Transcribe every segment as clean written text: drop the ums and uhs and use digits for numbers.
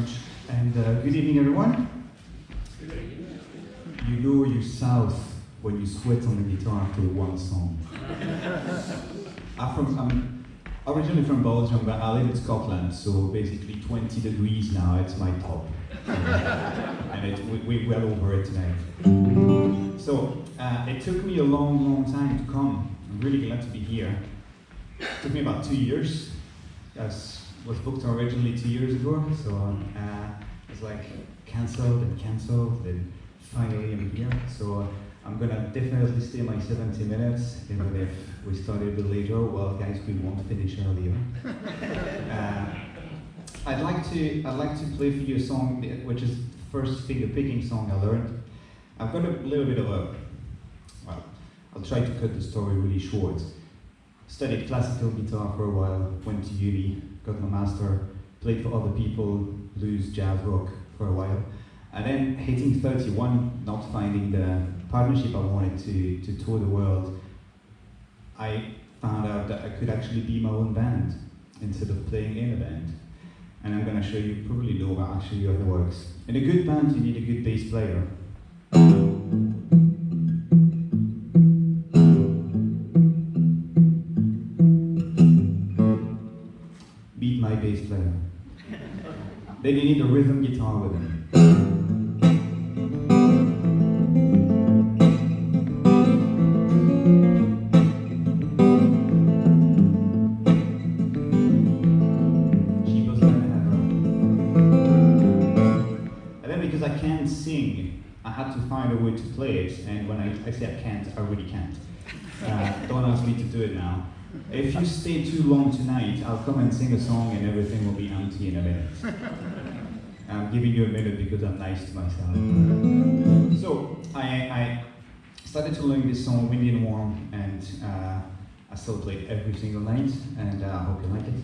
much. And good evening, everyone. You know you're south when you sweat on the guitar after one song. I'm originally from Belgium, but I live in Scotland, so basically 20 degrees now, it's my top. And we're well over it tonight. So it took me a long time to come. I'm really glad to be here. It took me about 2 years. I was booked originally 2 years ago, so it was like cancelled, and finally I'm here. So I'm gonna definitely stay my 70 minutes, even if we started a bit later. Well, guys, we won't finish earlier. I'd like to play for you a song which is the first finger-picking song I learned. I've got a little bit of a, well, I'll try to cut the story really short. Studied classical guitar for a while, went to uni, got my master, played for other people, blues, jazz, rock for a while. And then hitting 31, not finding the partnership I wanted to tour the world, I found out that I could actually be my own band instead of playing in a band. And I'm going to show you, probably know actually how it works. In a good band, you need a good bass player. Meet my bass player. Then you need a rhythm guitar with him. I had to find a way to play it, and when I say I can't, I really can't. Don't ask me to do it now. If you stay too long tonight, I'll come and sing a song and everything will be empty in a minute. I'm giving you a minute because I'm nice to myself. So, I started to learn this song, Windy and Warm, and I still play it every single night, and I hope you like it.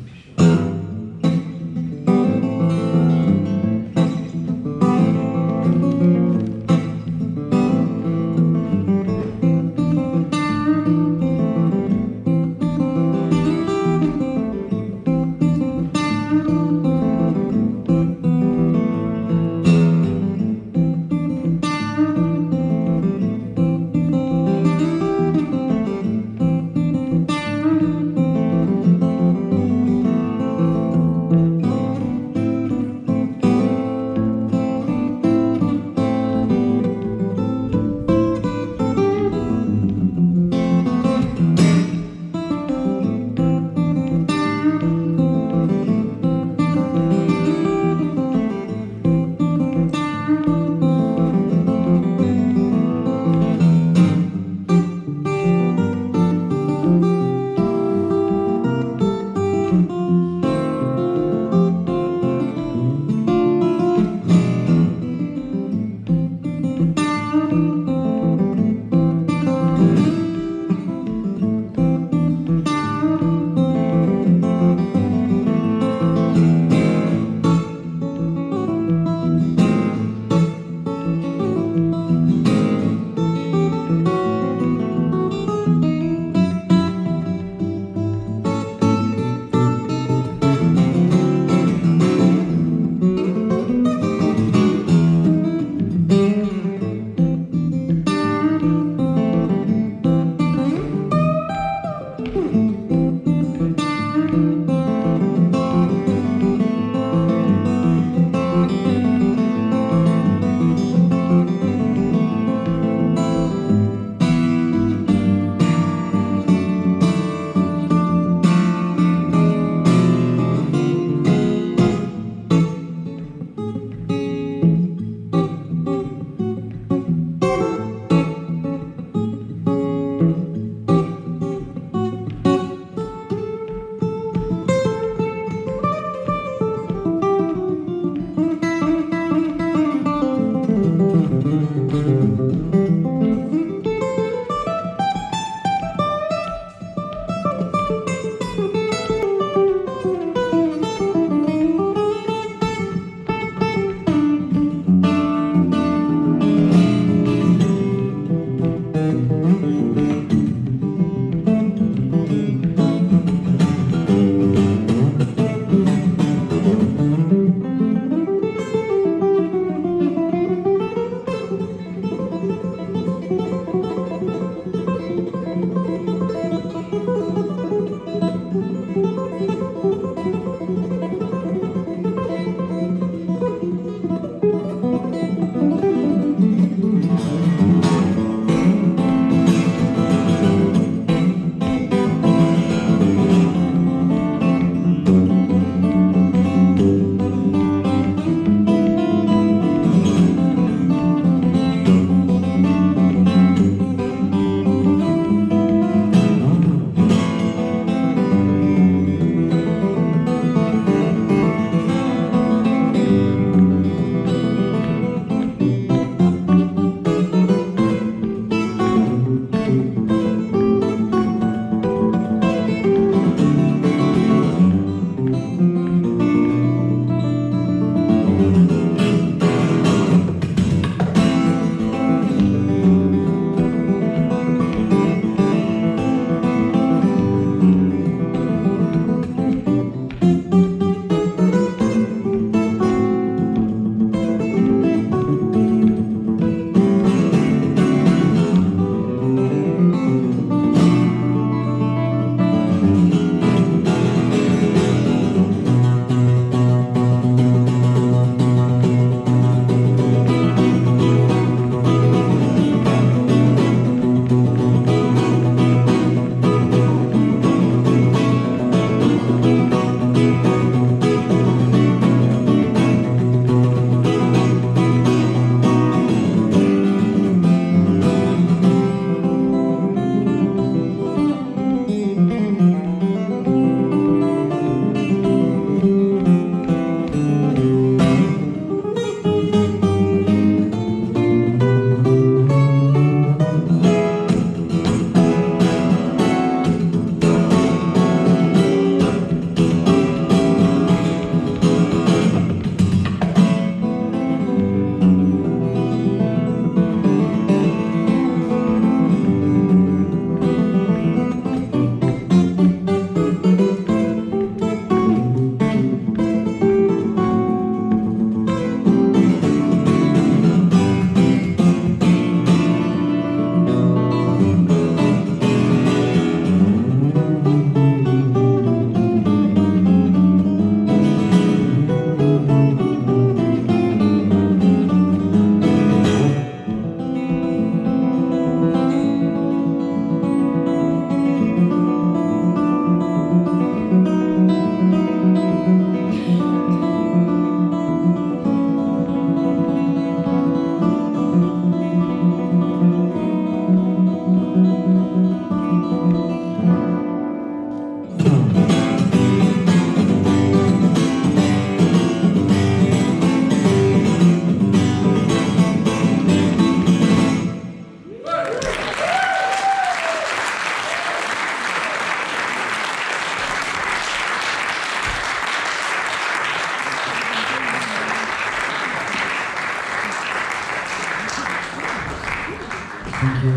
Thank you.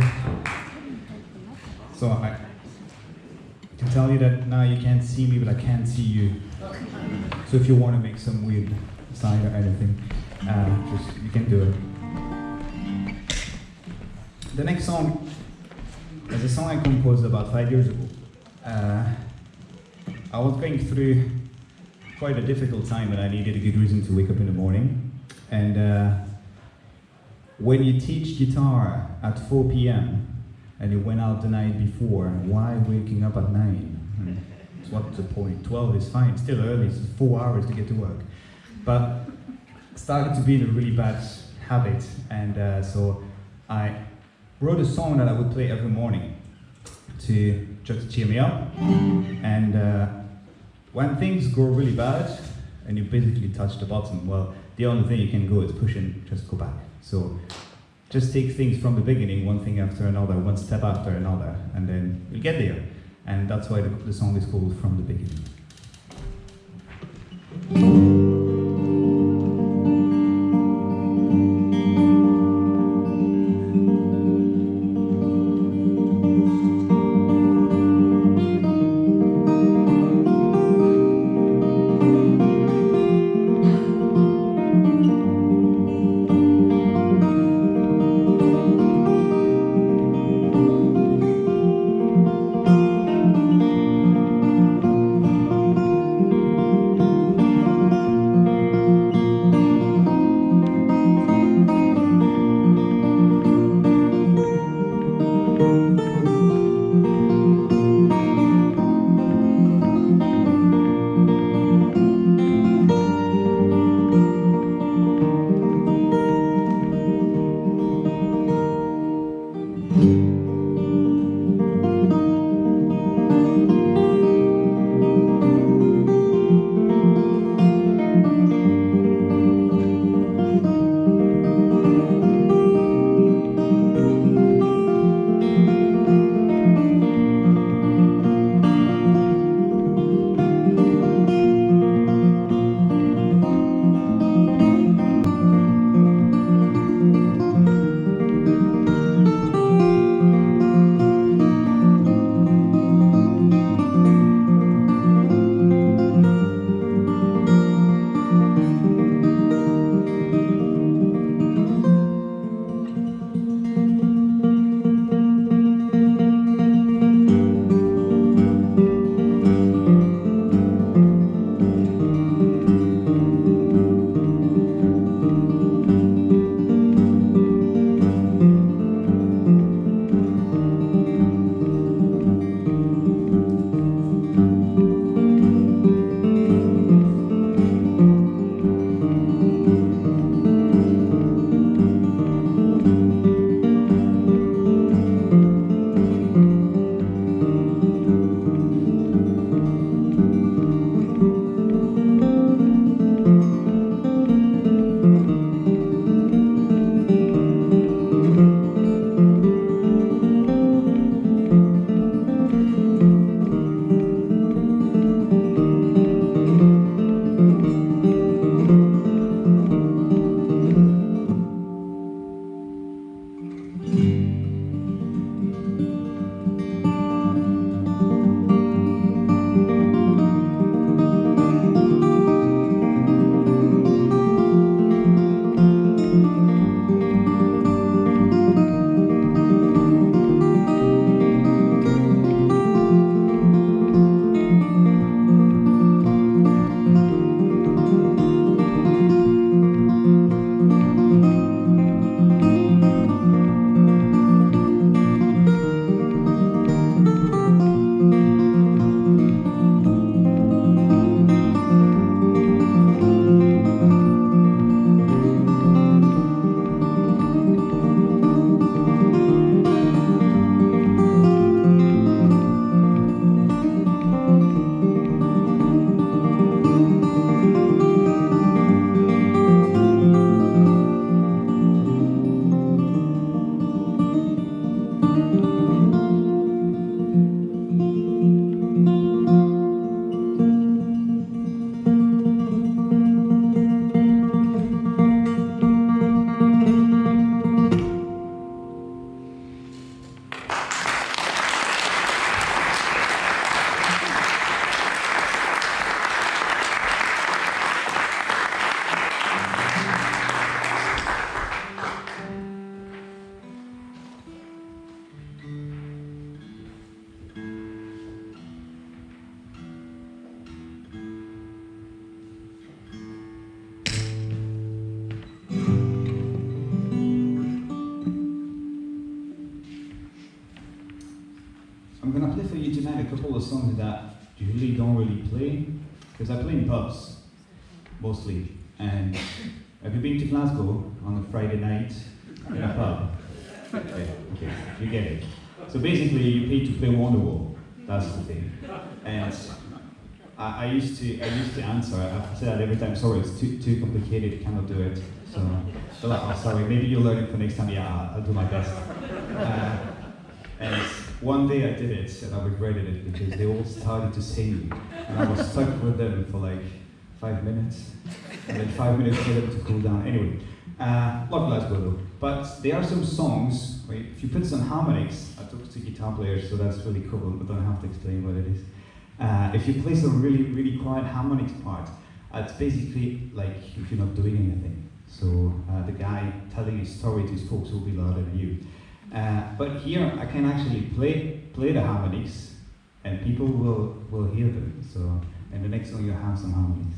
So I can tell you that now you can't see me, but I can see you. So if you want to make some weird sign or anything, just you can do it. The next song is a song I composed about 5 years ago. I was going through quite a difficult time and I needed a good reason to wake up in the morning. And when you teach guitar at 4 p.m. and you went out the night before, why waking up at 9? What's the point? 12 is fine, still early, it's 4 hours to get to work. But it started to be a really bad habit, and so I wrote a song that I would play every morning to just cheer me up. And when things go really bad and you basically touch the bottom, well, the only thing you can go is push and just go back. So just take things from the beginning, one thing after another, one step after another, and then you'll get there. And that's why the song is called From the Beginning. of songs that usually don't really play, because I play in pubs, mostly. And have you been to Glasgow on a Friday night in a pub? Okay, you get it. So basically, you pay to play Wonderwall. That's the thing. And I used to answer. I say that every time. Sorry, it's too complicated. Cannot do it. So, like, oh, sorry. Maybe you'll learn it for next time. Yeah, I'll do my best. And one day I did it, and I regretted it because they all started to sing, and I was stuck with them for like 5 minutes, and then 5 minutes for them to cool down. Anyway, love Glasgow though. But there are some songs where if you put some harmonics, I talk to guitar players, so that's really cool, but don't have to explain what it is. If you play some really quiet harmonics part, it's basically like if you're not doing anything. So the guy telling his story to his folks will be louder than you. But here I can actually play the harmonics, and people will hear them. So, and the next song you'll have some harmonics.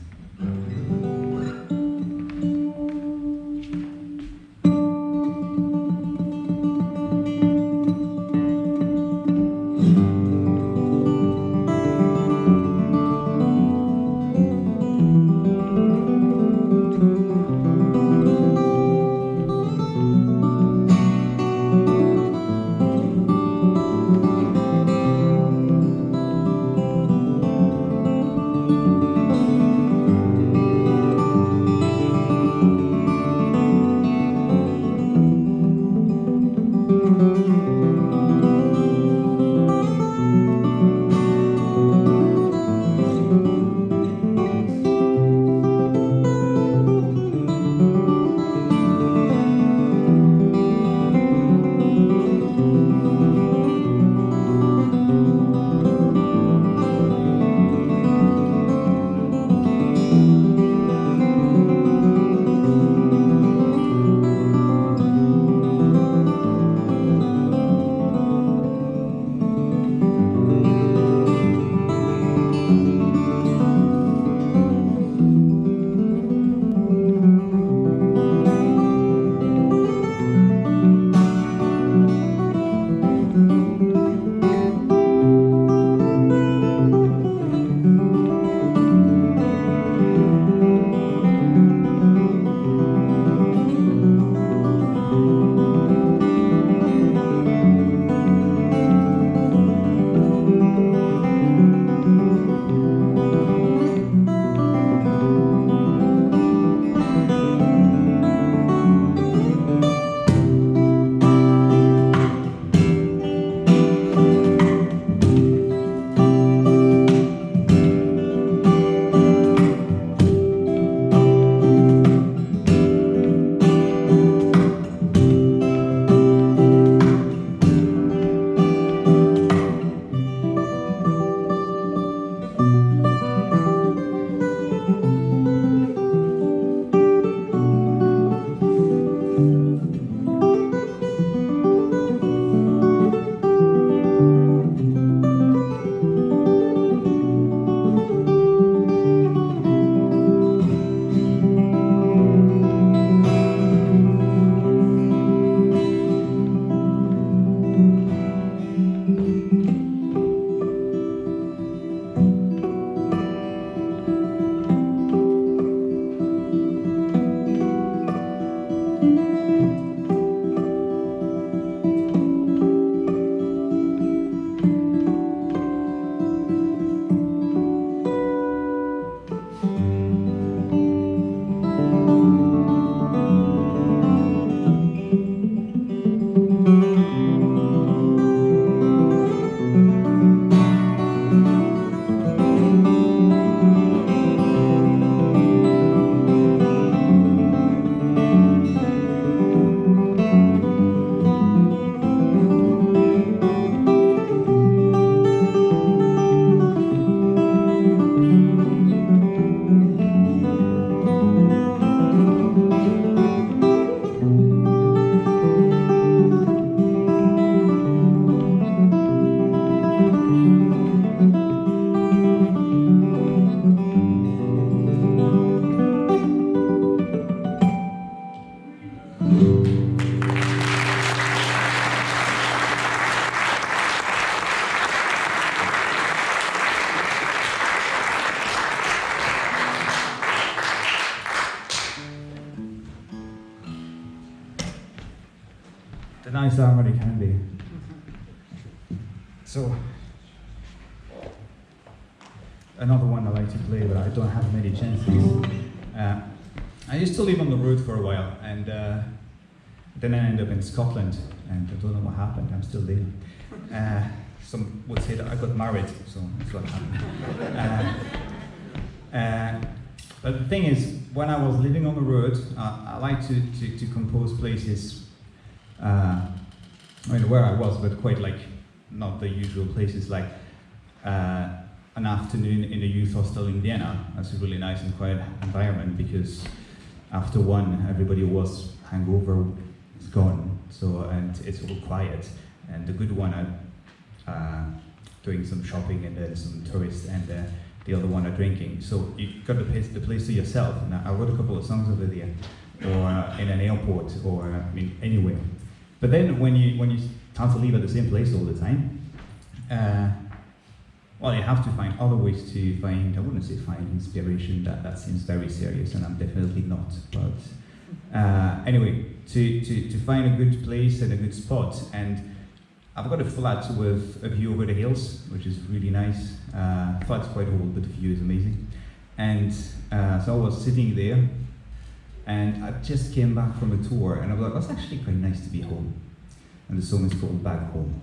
the nice harmony can be. So, another one I like to play, but I don't have many chances. I used to live on the road for a while, and then I ended up in Scotland, and I don't know what happened. I'm still there. Some would say that I got married, so that's what happened. But the thing is, when I was living on the road, I like to compose places, I mean, where I was, but quite like not the usual places, like an afternoon in a youth hostel in Vienna. That's a really nice and quiet environment, because after one, everybody who was hangover is gone, so, and it's all quiet. And the good one are doing some shopping, and then some tourists, and the other one are drinking. So you've got the place to yourself. And I wrote a couple of songs over there, or in an airport, or I mean anywhere. But then when you have to live at the same place all the time, well, you have to find other ways to find, I wouldn't say find inspiration, that seems very serious, and I'm definitely not. But anyway, to find a good place and a good spot. And I've got a flat with a view over the hills, which is really nice. Flat's quite old, but the view is amazing. And so I was sitting there, and I just came back from a tour, and I was like, it's actually quite nice to be home. And the song is called Back Home.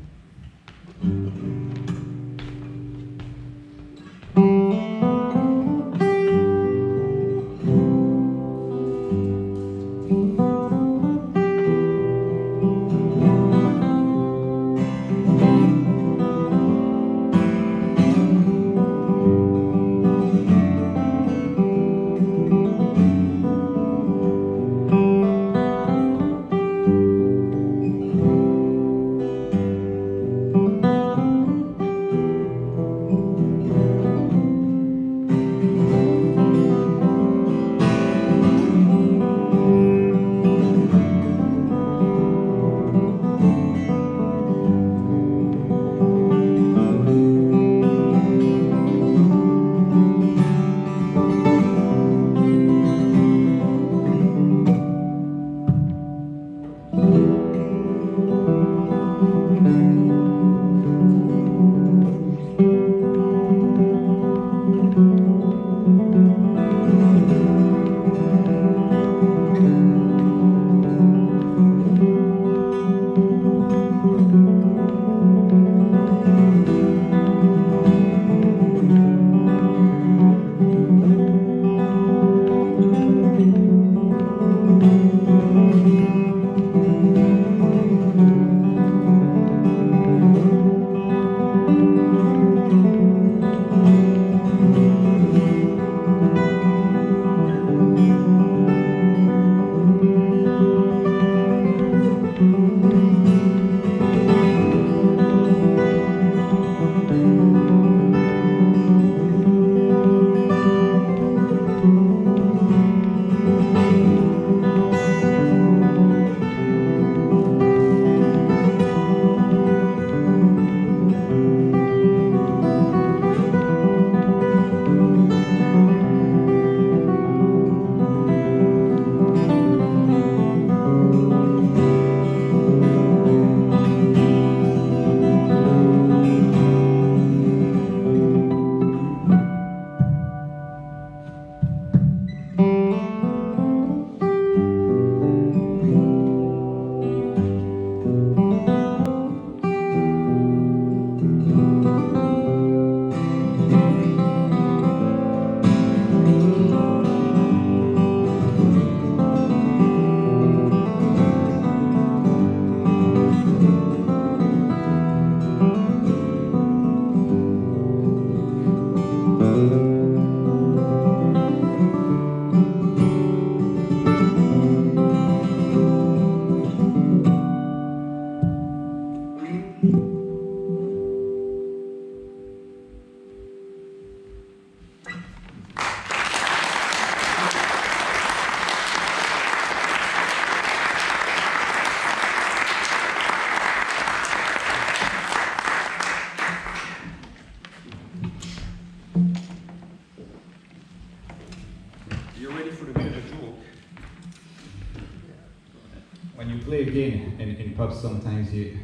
when you play again in pubs, sometimes you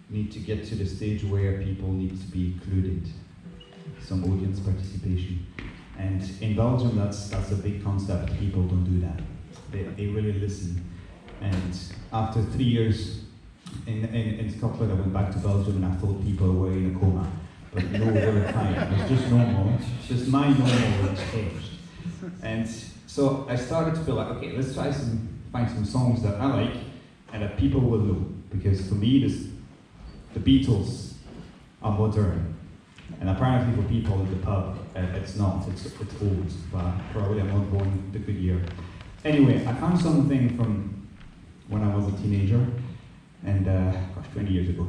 need to get to the stage where people need to be included, some audience participation. And in Belgium, that's a big concept. People don't do that. They really listen. And after 3 years in Scotland, I went back to Belgium and I thought people were in a coma. But no, they were fine. It was just normal. Just my normal changed. And so I started to feel like, okay, let's try find some songs that I like and that people will know. Because for me, the Beatles are modern. And apparently for people in the pub, it's not, it's old, but probably I'm not born the good year. Anyway, I found something from when I was a teenager, and 20 years ago.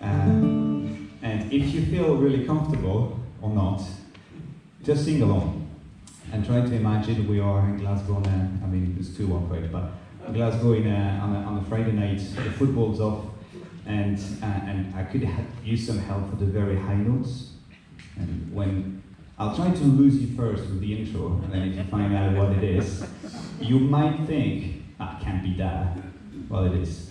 And if you feel really comfortable or not, just sing along. And try to imagine we are in Glasgow, I mean, there's two on Friday, but Glasgow on a Friday night, the football's off, and I could use some help for the very high notes. And when I'll try to lose you first with the intro, and then if you find out what it is, you might think, ah, can't be that. Well, it is.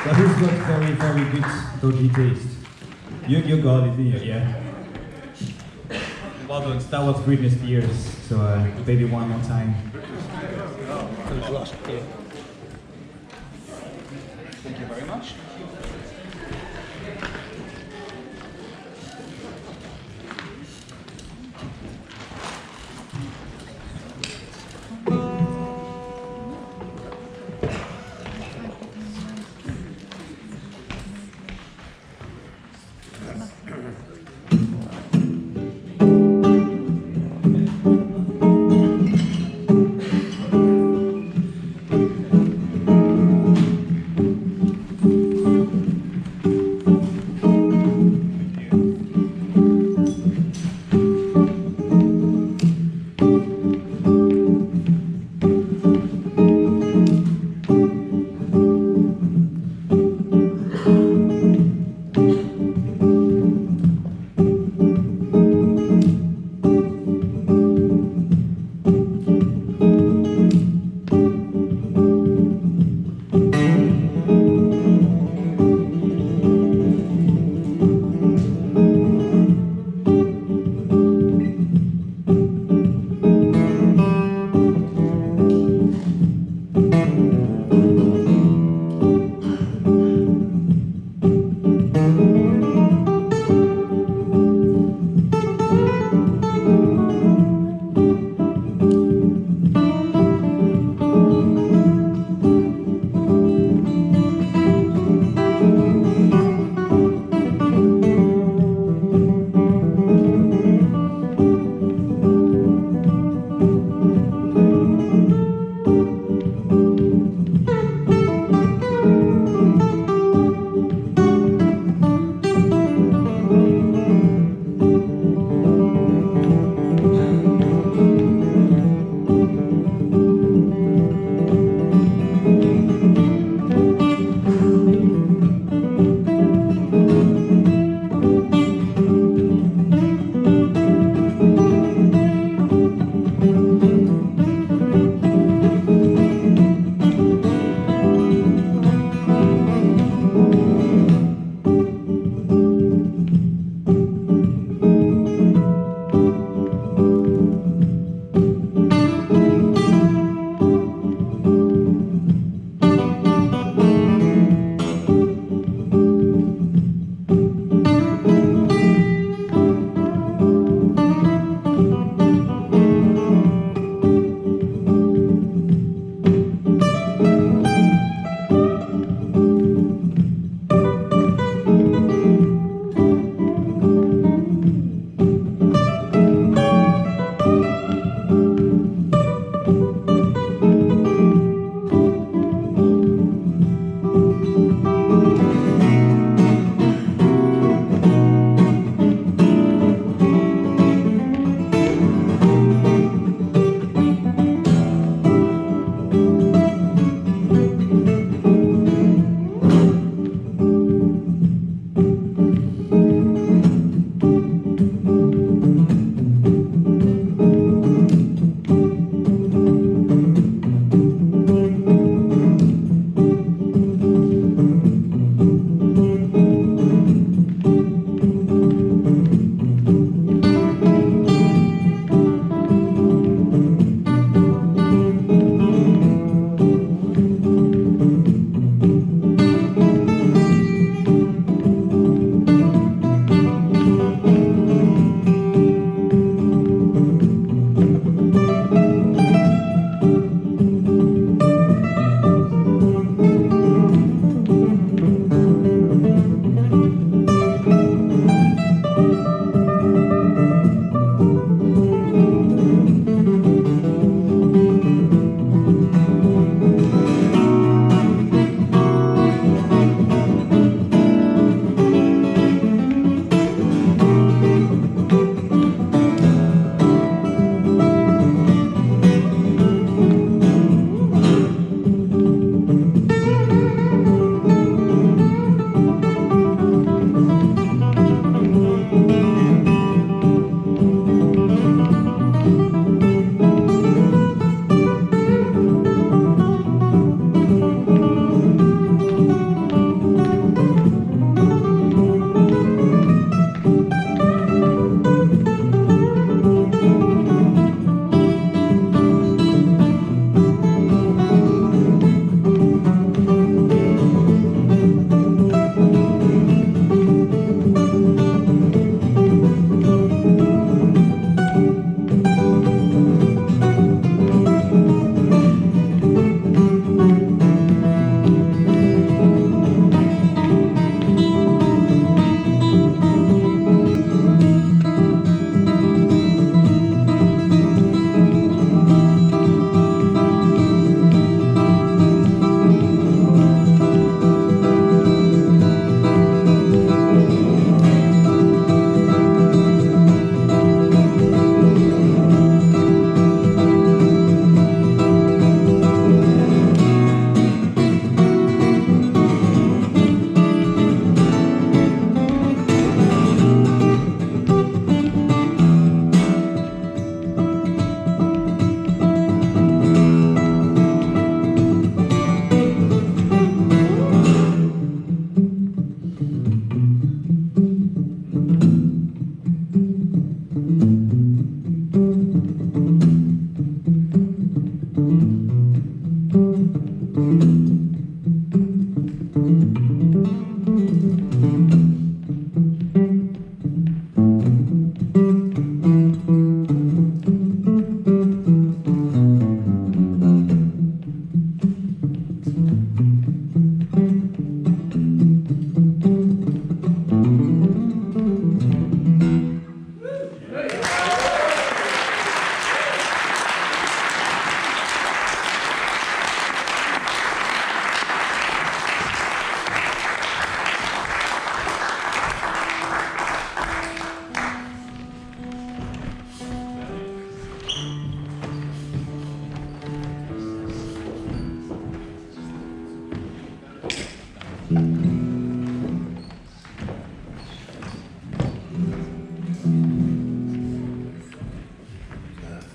But he's got very, very good dodgy taste. You got it, didn't you? Yeah. Well done. That was Britney Spears. So, baby, one more time. Thank you very much.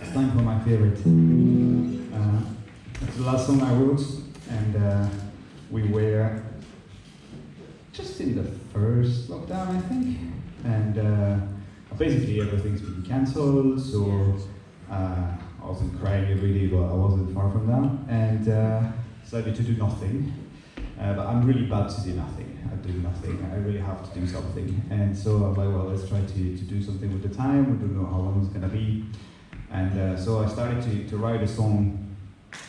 It's time for my favorite. It's the last song I wrote, and we were just in the first lockdown, I think, and basically everything's been cancelled, so I wasn't crying every day, but I wasn't far from that, and decided to do nothing. But I'm really bad to do nothing. I do nothing. I really have to do something. And so I'm like, well, let's try to do something with the time. We don't know how long it's going to be. And so I started to write a song,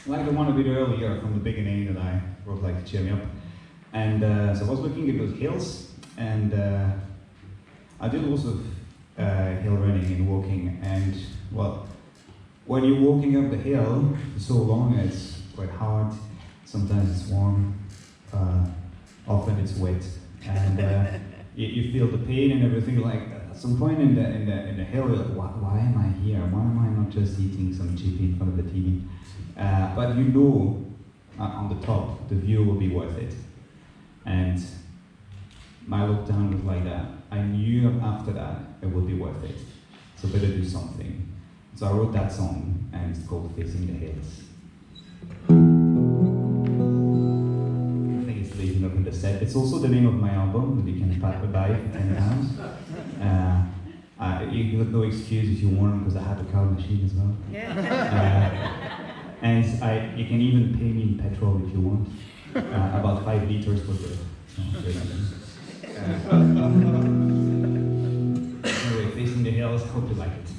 like the one a bit earlier from the beginning that I wrote, like, Cheer Me Up. And so I was looking at those hills, and I did lots of hill running and walking. And, well, when you're walking up the hill for so long, it's quite hard. Sometimes it's warm. Often it's wet, and you feel the pain and everything. Like at some point in the hill, you're like, why am I here? Why am I not just eating some chippy in front of the TV? But you know, on the top, the view will be worth it. And my lockdown was like that. I knew after that it would be worth it. So better do something. So I wrote that song, and it's called Facing the Hills. Leaving up in the set. It's also the name of my album that you can buy for £10. You got no excuse if you want, because I have a card machine as well. And you can even pay me in petrol if you want. About 5 liters per day. Anyway, Facing the Hills. Hope you like it.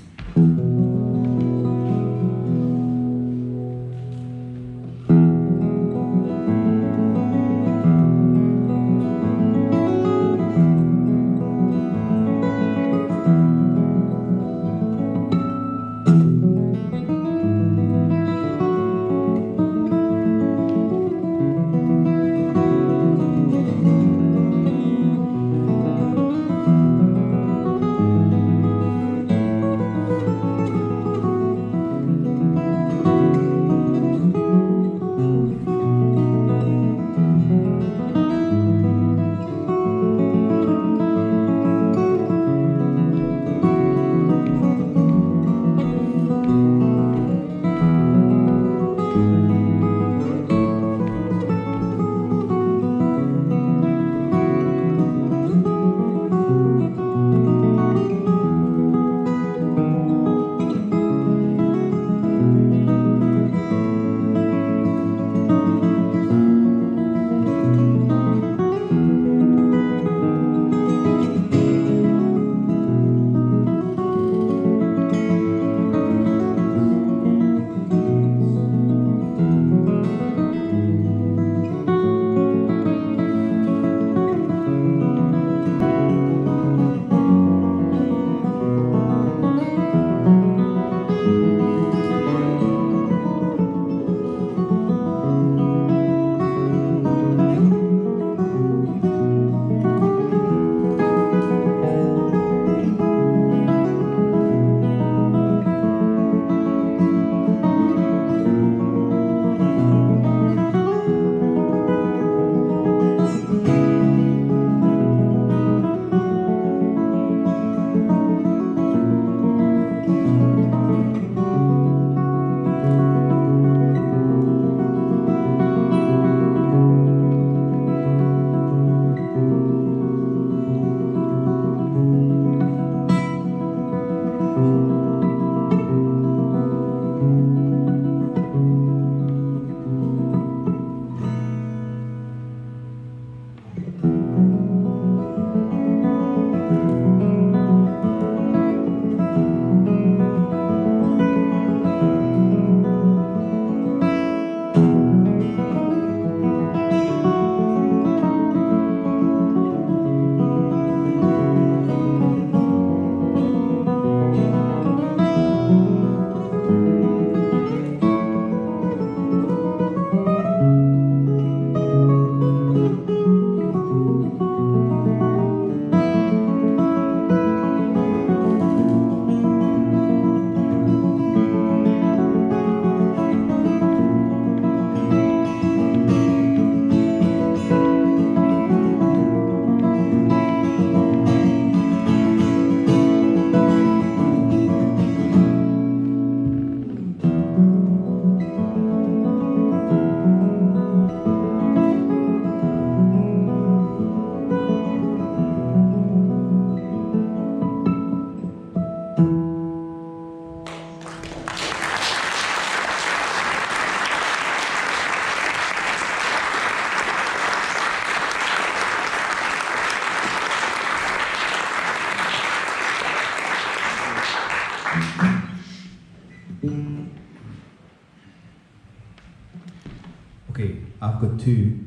Okay, I've got two,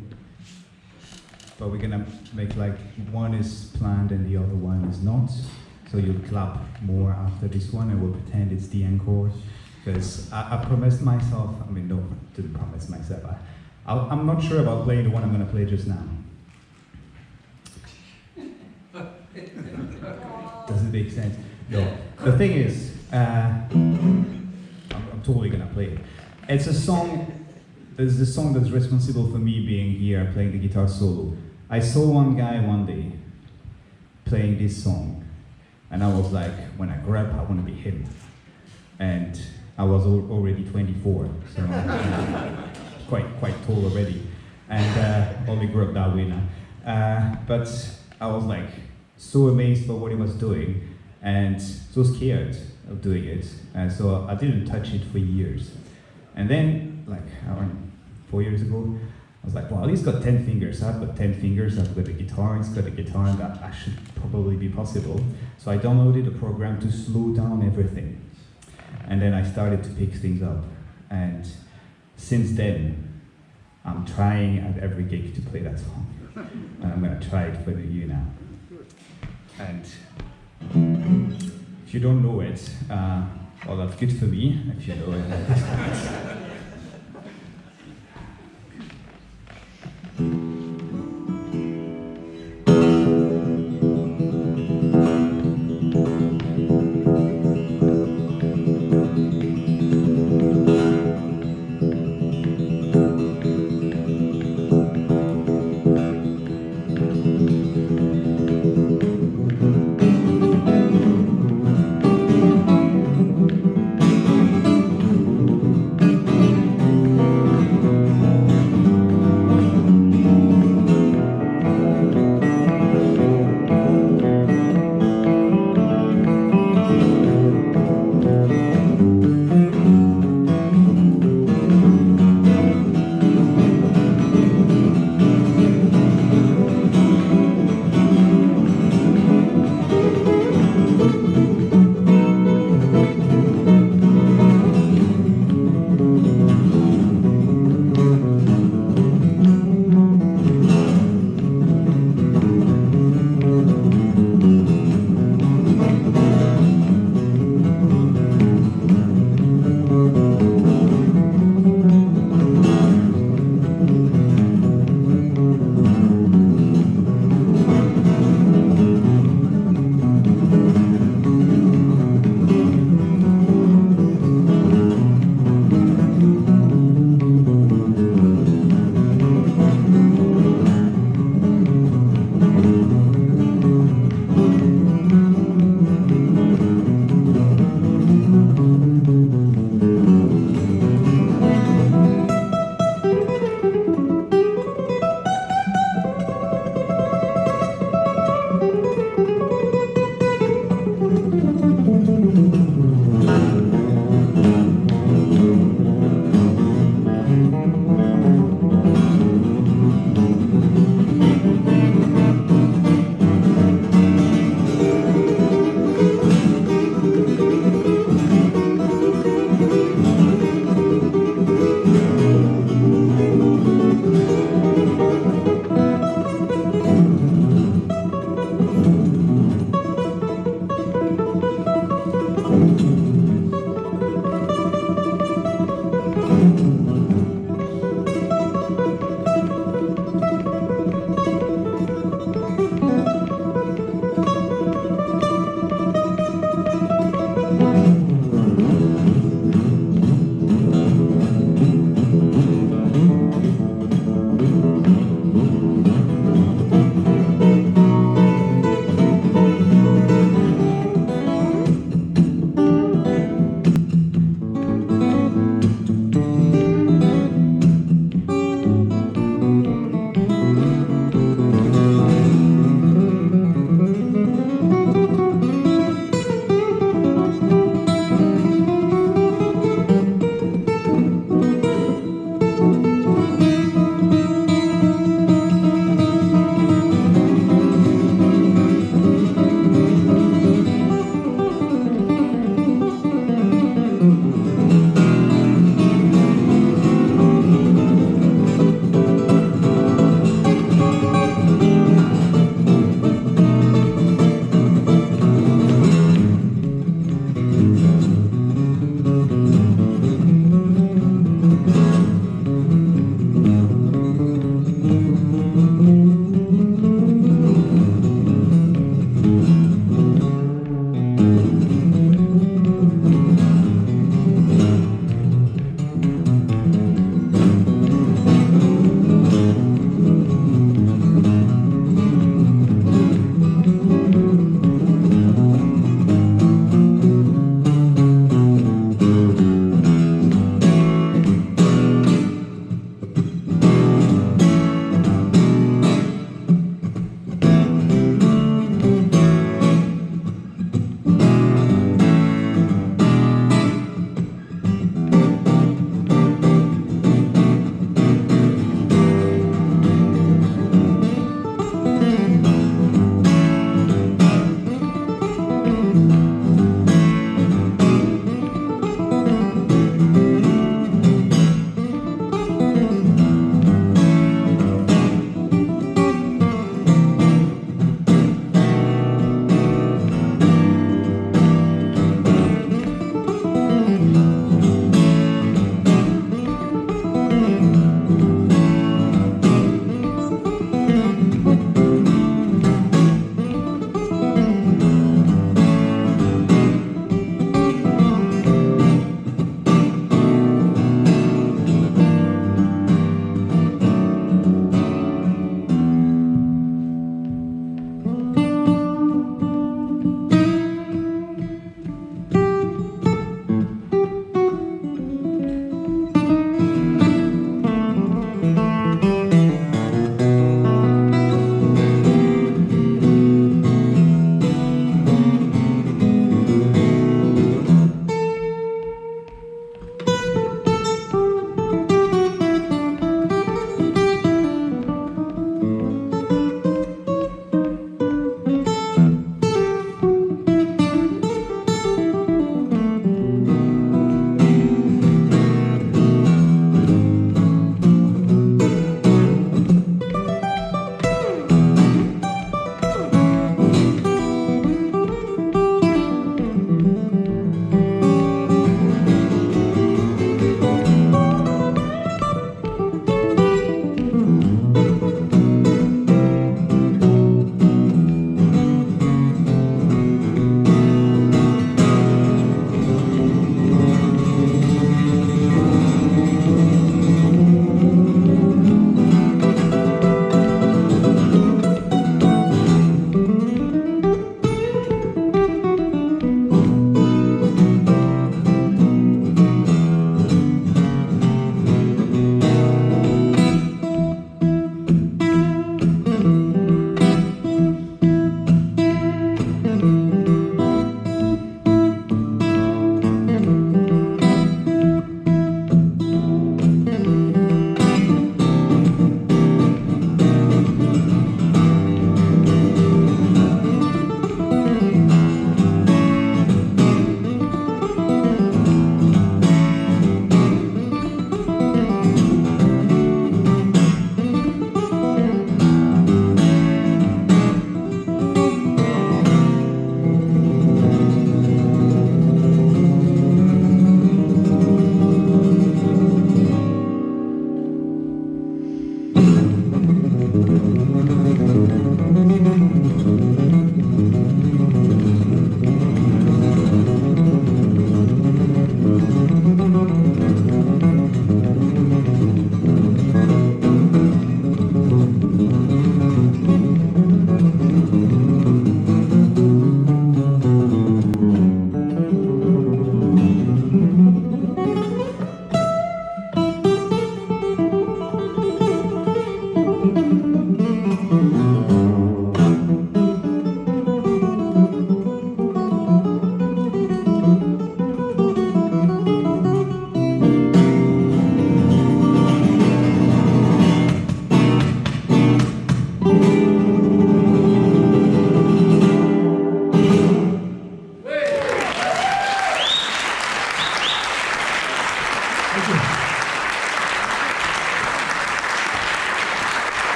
but we're gonna make like one is planned and the other one is not. So you'll clap more after this one and we'll pretend it's the encore. Because I promised myself, I mean, no, I didn't promise myself. I'm not sure about playing the one I'm gonna play just now. Does it make sense? No. The thing is, I'm totally gonna play it. It's a song that's responsible for me being here playing the guitar solo. I saw one guy one day playing this song, and I was like, when I grow up, I want to be him. And I was already 24, so quite tall already, and only grew up that way now. But I was like so amazed by what he was doing, and so scared of doing it, and so I didn't touch it for years. And then, like around 4 years ago, I was like, well, he's got 10 fingers. I've got 10 fingers. I've got a guitar. He's got a guitar, and that should probably be possible. So I downloaded a program to slow down everything. And then I started to pick things up. And since then, I'm trying at every gig to play that song. And I'm going to try it for you now. And if you don't know it, well, that's good for me, if you know it.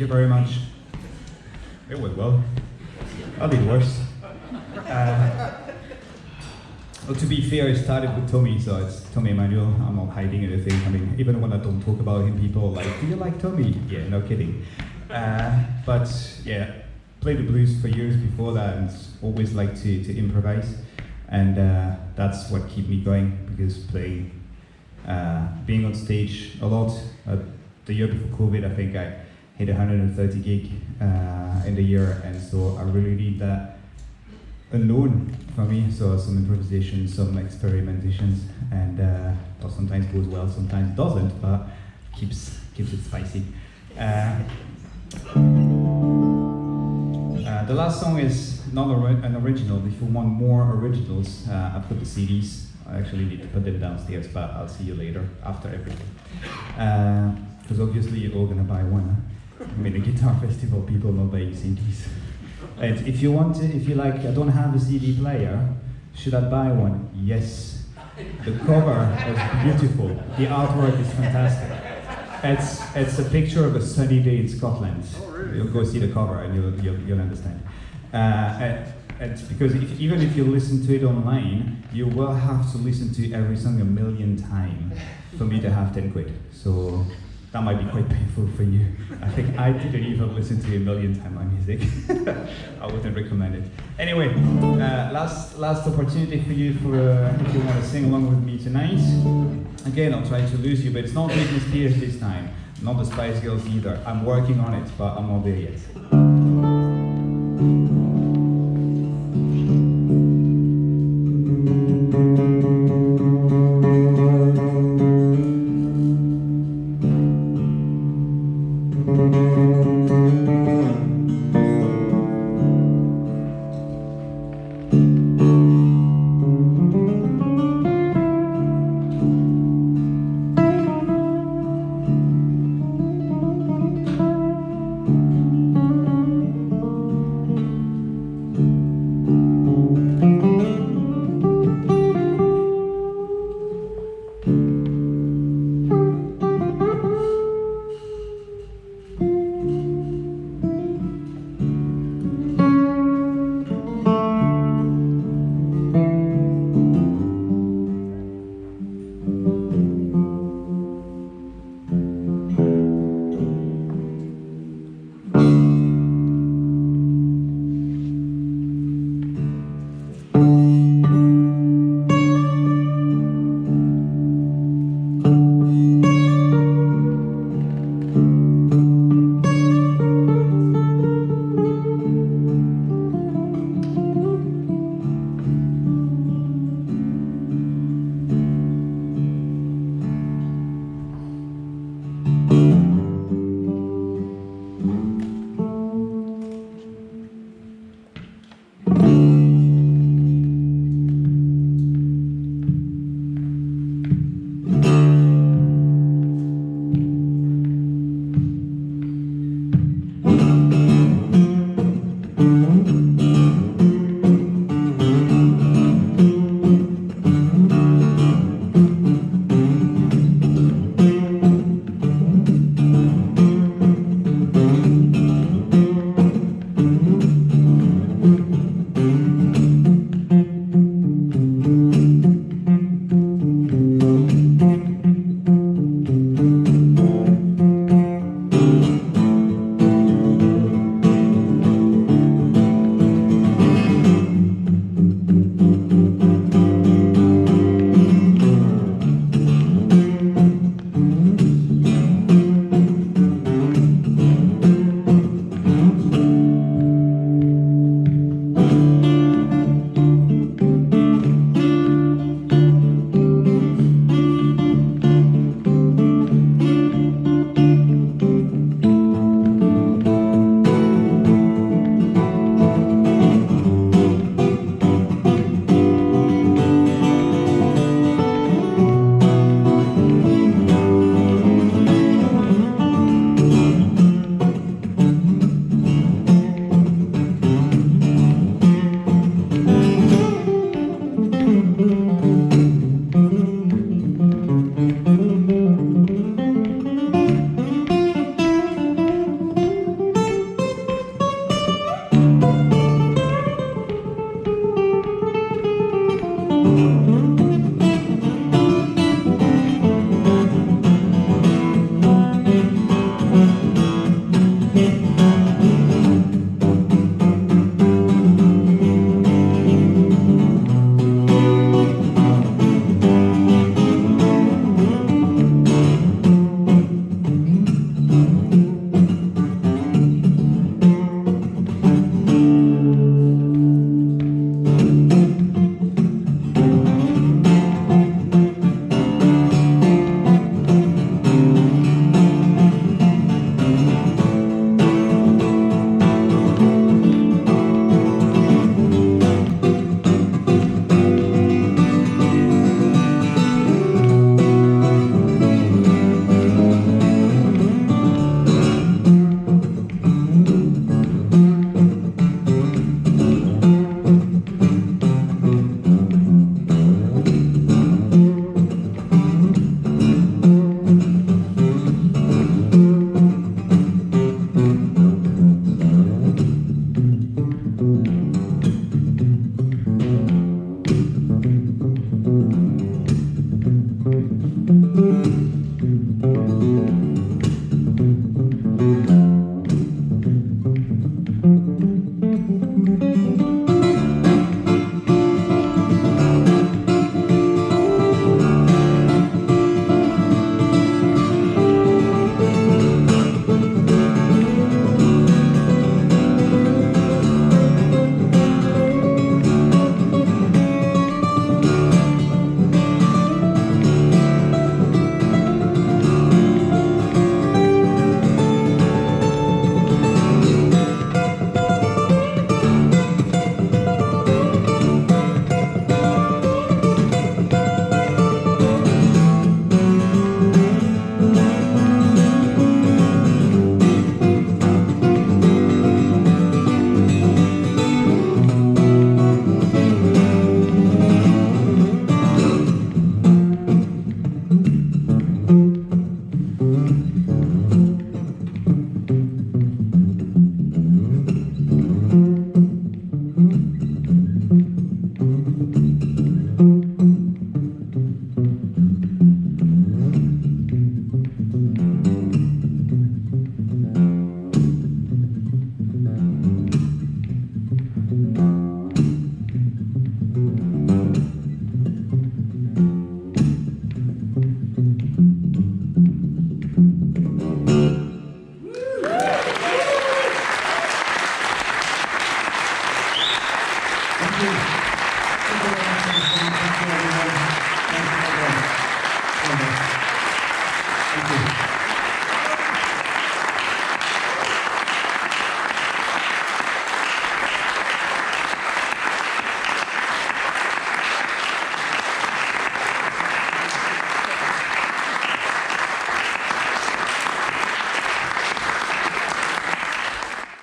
very much. It went well. I did worse. Well, to be fair, it started with Tommy, so it's Tommy Emmanuel. I'm not hiding anything. I mean, even when I don't talk about him, people are like, do you like Tommy? Yeah, no kidding. But yeah, played the blues for years before that and always liked to improvise. And that's what kept me going, because playing, being on stage a lot. The year before COVID, I think I hit 130 gig in the year, and so I really need that unknown for me, so some improvisation, some experimentations, and or sometimes goes well, sometimes doesn't, but keeps it spicy. The last song is not an original. If you want more originals, I put the CDs. I actually need to put them downstairs, but I'll see you later after everything. Because obviously you're all gonna buy one. Huh? I mean, a guitar festival, people not buying CDs. And if you want to, if you like, I don't have a CD player, should I buy one? Yes. The cover is beautiful. The artwork is fantastic. It's a picture of a sunny day in Scotland. Oh, really? You'll go see the cover and you'll understand. And because even if you listen to it online, you will have to listen to every song 1,000,000 times for me to have 10 quid. So that might be quite painful for you. I think I didn't even listen to 1,000,000 times my music. I wouldn't recommend it. Anyway, last opportunity for you if you want to sing along with me tonight. Again, I'll try to lose you, but it's not Britney Spears this time. Not the Spice Girls either. I'm working on it, but I'm not there yet.